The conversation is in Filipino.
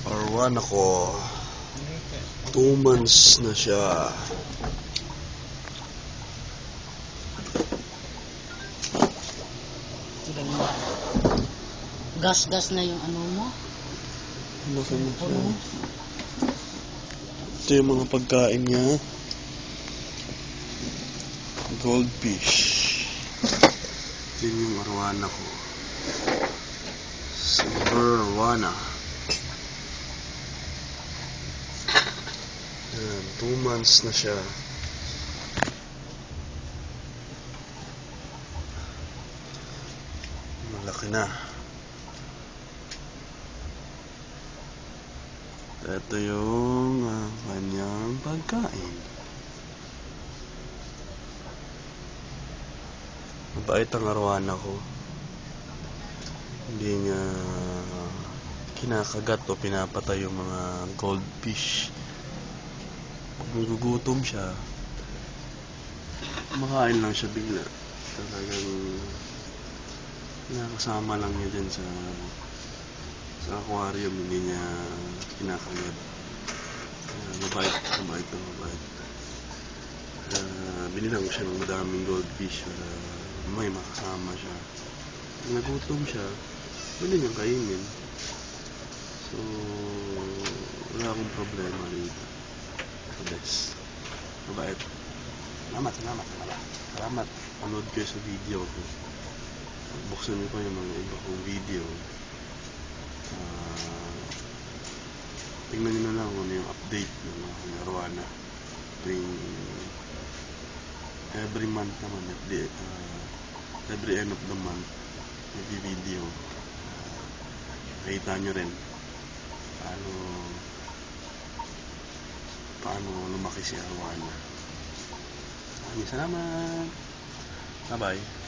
Arwan ako. 2 months na siya. Gas-gas na yung ano mo. Ito yung mga pagkain niya. Goldfish. Ito yung arwana ko. Silver arwana. Yan, 2 months na siya. Malaki na. Ito yung kanyang pagkain. Mabait ang arwana ko. Hindi niya kinakagat o pinapatay yung mga goldfish. Pag nagugutom siya, makain lang siya bigla. Talagang nakasama lang niya dyan sa aquarium, hindi niya kinakagat. Mabait. Binilang ko siya ng madaming goldfish para may makasama siya. Pag nagutom siya, pwede niyang kainin. So, wala akong problema dito. The best. Mabait. Salamat. Panood kayo sa video ko. Buksan niyo pa yung mga iba kong video. Tingnan nyo na lang kung ano yung update ng mga arwana. Every month naman, every end of the month, video. Nakita nyo rin paano lumaki si arwana. Maraming salamat. Bye-bye.